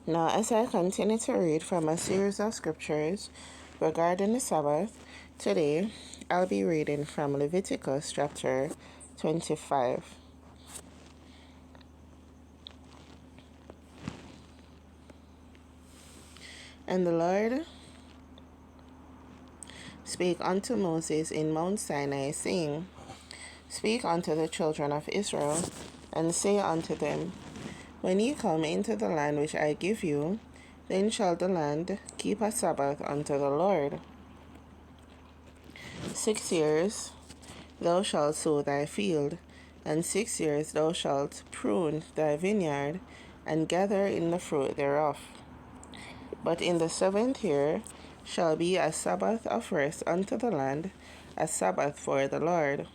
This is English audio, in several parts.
Now, as I continue to read from a series of scriptures regarding the Sabbath, today I'll be reading from Leviticus chapter 25. And the Lord spake unto Moses in Mount Sinai, saying, Speak unto the children of Israel, and say unto them, When ye come into the land which I give you, then shall the land keep a Sabbath unto the Lord. 6 years thou shalt sow thy field, and 6 years thou shalt prune thy vineyard, and gather in the fruit thereof. But in the 7th year shall be a Sabbath of rest unto the land, a Sabbath for the Lord.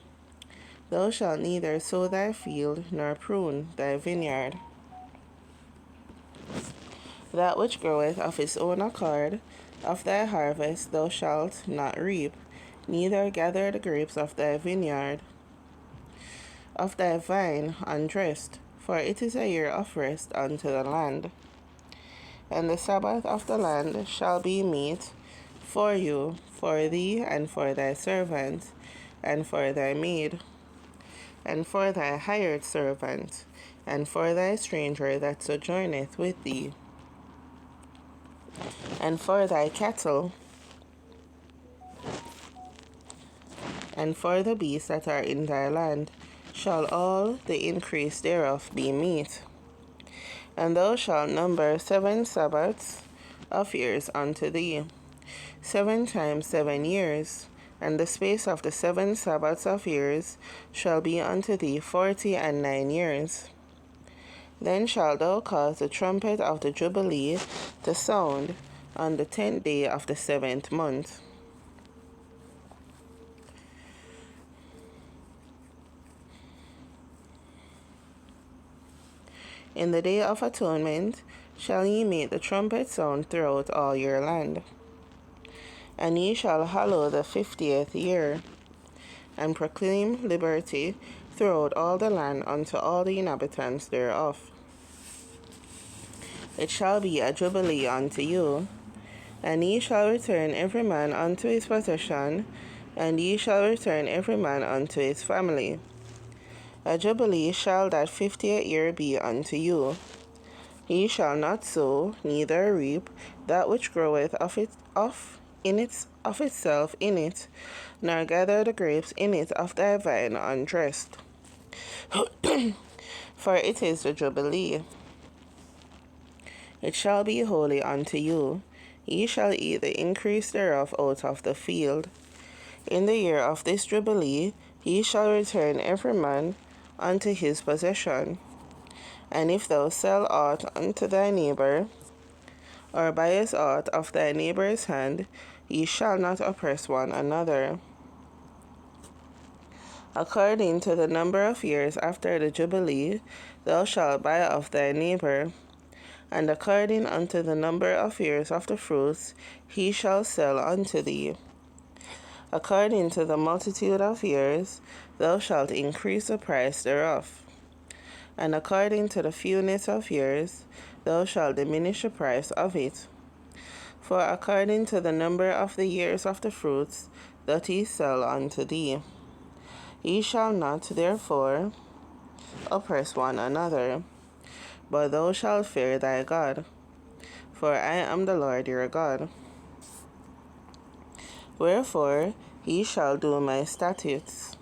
Thou shalt neither sow thy field, nor prune thy vineyard. That which groweth of its own accord, of thy harvest thou shalt not reap, neither gather the grapes of thy vineyard, of thy vine undressed, for it is a year of rest unto the land. And the Sabbath of the land shall be meat for you, for thee, and for thy servant, and for thy maid, and for thy hired servant, and for thy stranger that sojourneth with thee, and for thy cattle, and for the beasts that are in thy land, shall all the increase thereof be meat. And thou shalt number 7 Sabbaths of years unto thee, 7 times 7 years, and the space of the 7 Sabbaths of years shall be unto thee 49 years. Then shalt thou cause the trumpet of the Jubilee to sound on the 10th day of the 7th month. In the day of atonement shall ye make the trumpet sound throughout all your land. And ye shall hallow the 50th year, and proclaim liberty throughout all the land unto all the inhabitants thereof. It shall be a jubilee unto you, and ye shall return every man unto his possession, and ye shall return every man unto his family. A jubilee shall that 50th year be unto you. Ye shall not sow, neither reap that which groweth of itself in it, nor gather the grapes in it of thy vine undressed. For it is the jubilee. It shall be holy unto you. Ye shall eat the increase thereof out of the field. In the year of this jubilee ye shall return every man unto his possession. And if thou sell aught unto thy neighbor, or buyest aught of thy neighbor's hand, ye shall not oppress one another. According to the number of years after the Jubilee, thou shalt buy of thy neighbor, and according unto the number of years of the fruits he shall sell unto thee. According to the multitude of years thou shalt increase the price thereof, and according to the fewness of years thou shalt diminish the price of it. For according to the number of the years of the fruits that he sell unto thee. Ye shall not therefore oppress one another, but thou shalt fear thy God, for I am the Lord your God. Wherefore ye shall do my statutes,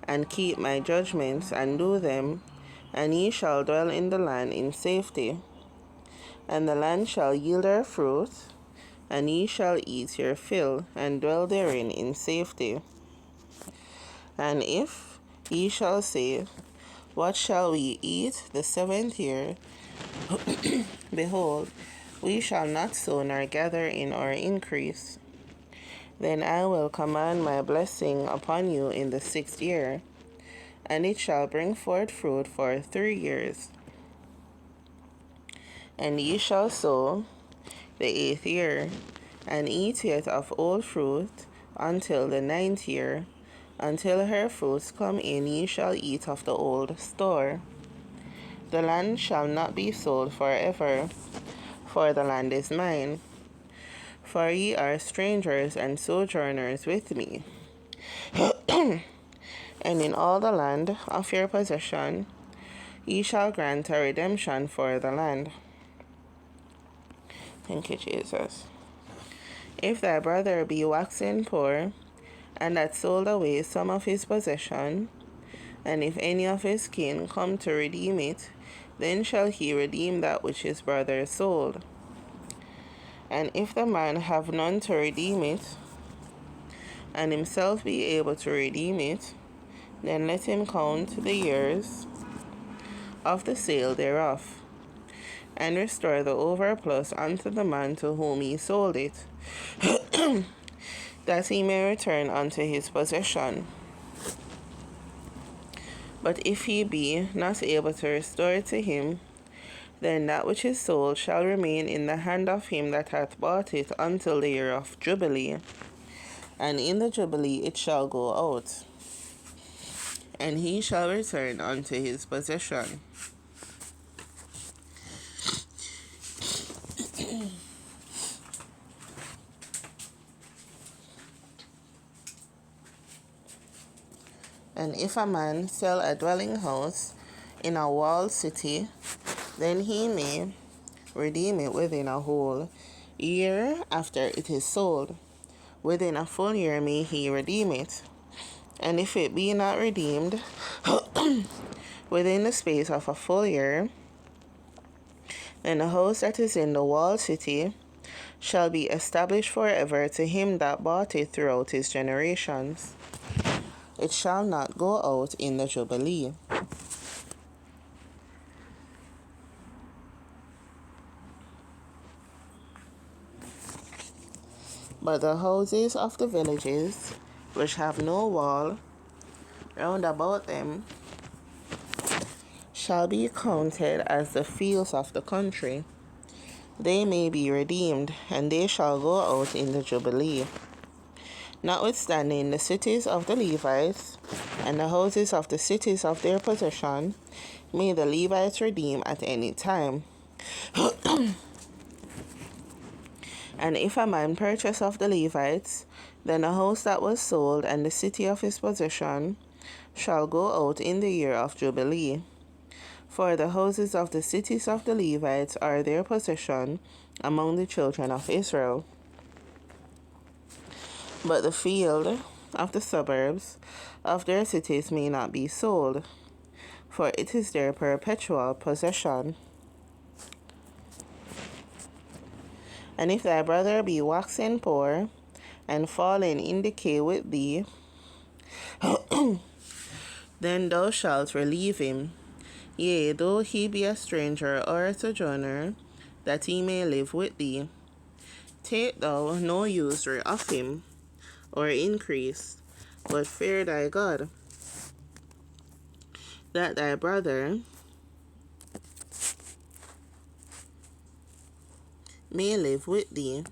and keep my judgments, and do them, and ye shall dwell in the land in safety. And the land shall yield her fruit, and ye shall eat your fill, and dwell therein in safety. And if ye shall say, What shall we eat the 7th year? Behold, we shall not sow nor gather in our increase. Then I will command my blessing upon you in the 6th year, and it shall bring forth fruit for 3 years. And ye shall sow the 8th year, and eat yet of old fruit until the 9th year. Until her fruits come in, ye shall eat of the old store. The land shall not be sold forever, for the land is mine. For ye are strangers and sojourners with me. And in all the land of your possession ye shall grant a redemption for the land. Thank you, Jesus. If thy brother be waxen poor, and hath sold away some of his possession, and if any of his kin come to redeem it, then shall he redeem that which his brother sold. And if the man have none to redeem it, and himself be able to redeem it, then let him count the years of the sale thereof, and restore the overplus unto the man to whom he sold it, that he may return unto his possession. But if he be not able to restore it to him, then that which is sold shall remain in the hand of him that hath bought it until the year of Jubilee, and in the Jubilee it shall go out, and he shall return unto his possession. And if a man sell a dwelling house in a walled city, then he may redeem it within a whole year after it is sold. Within a full year may he redeem it. And if it be not redeemed within the space of a full year, then the house that is in the walled city shall be established forever to him that bought it throughout his generations. It shall not go out in the Jubilee. But the houses of the villages, which have no wall round about them, shall be counted as the fields of the country. They may be redeemed, and they shall go out in the Jubilee. Notwithstanding, the cities of the Levites and the houses of the cities of their possession may the Levites redeem at any time. And if a man purchase of the Levites, then the house that was sold and the city of his possession shall go out in the year of Jubilee. For the houses of the cities of the Levites are their possession among the children of Israel. But the field of the suburbs of their cities may not be sold, for it is their perpetual possession. And if thy brother be waxen poor, and fallen in decay with thee, then thou shalt relieve him, yea, though he be a stranger or a sojourner, that he may live with thee. Take thou no usury of him, or increase, but fear thy God, that thy brother may live with thee.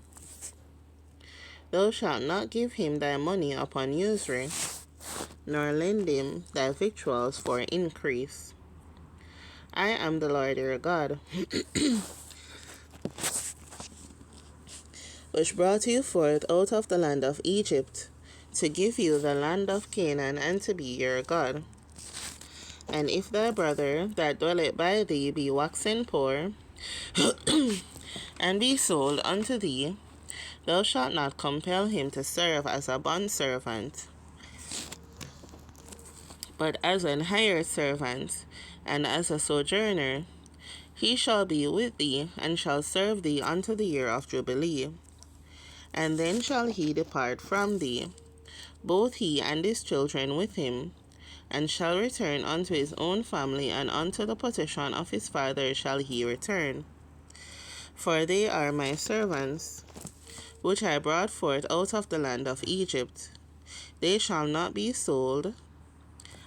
Thou shalt not give him thy money upon usury, nor lend him thy victuals for increase. I am the Lord your God, which brought you forth out of the land of Egypt, to give you the land of Canaan, and to be your God. And if thy brother that dwelleth by thee be waxen poor, and be sold unto thee, thou shalt not compel him to serve as a bondservant, but as an hired servant, and as a sojourner. He shall be with thee, and shall serve thee unto the year of Jubilee. And then shall he depart from thee, both he and his children with him, and shall return unto his own family, and unto the possession of his father shall he return. For they are my servants, which I brought forth out of the land of Egypt. They shall not be sold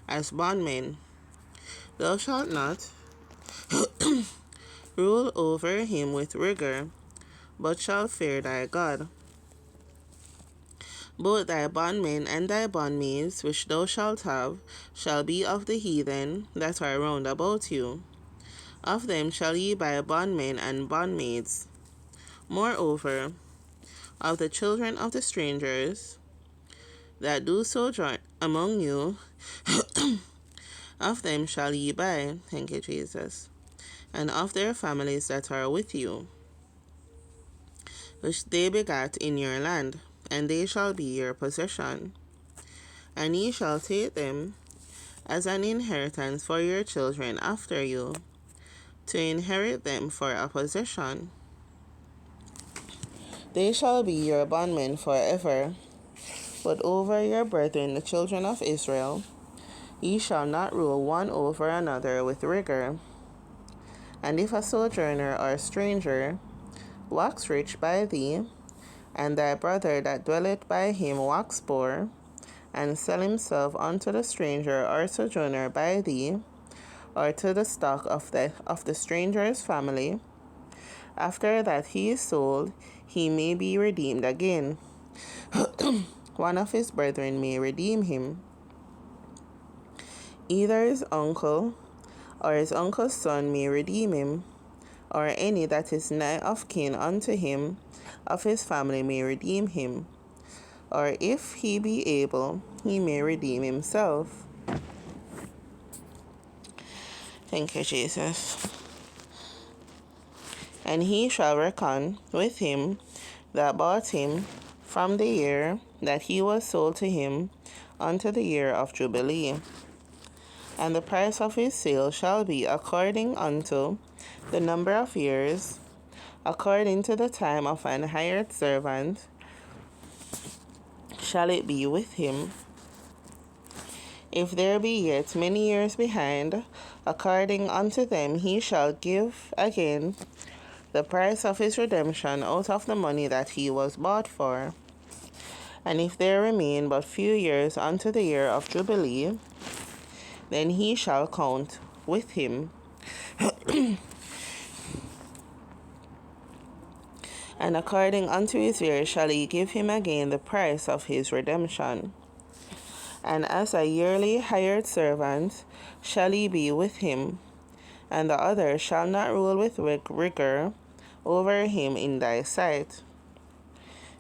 as bondmen. Thou shalt not rule over him with rigor, but shalt fear thy God. Both thy bondmen and thy bondmaids, which thou shalt have, shall be of the heathen that are round about you. Of them shall ye buy bondmen and bondmaids. Moreover, of the children of the strangers that do sojourn among you, of them shall ye buy, thank you, Jesus, and of their families that are with you, which they begat in your land, and they shall be your possession. And ye shall take them as an inheritance for your children after you, to inherit them for a possession. They shall be your bondmen forever. But over your brethren, the children of Israel, ye shall not rule one over another with rigor. And if a sojourner or stranger wax rich by thee, and thy brother that dwelleth by him wax poor, and sell himself unto the stranger or sojourner by thee, or to the stock of the stranger's family, after that he is sold, he may be redeemed again. One of his brethren may redeem him, either his uncle or his uncle's son may redeem him, or any that is nigh of kin unto him of his family may redeem him, or if he be able, he may redeem himself. Thank you, Jesus. And he shall reckon with him that bought him from the year that he was sold to him unto the year of Jubilee. And the price of his sale shall be according unto the number of years, according to the time of an hired servant shall it be with him. If there be yet many years behind, according unto them he shall give again the price of his redemption out of the money that he was bought for. And if there remain but few years unto the year of Jubilee, then he shall count with him. And according unto his years shall he give him again the price of his redemption. And as a yearly hired servant shall he be with him, and the other shall not rule with rigor over him in thy sight.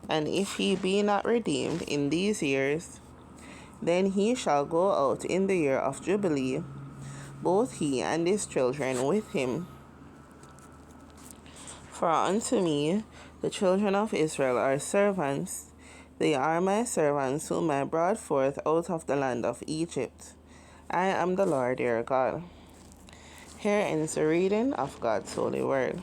And if he be not redeemed in these years, then he shall go out in the year of Jubilee, both he and his children with him. For unto me the children of Israel are servants. They are my servants whom I brought forth out of the land of Egypt. I am the Lord your God. Here ends the reading of God's holy word.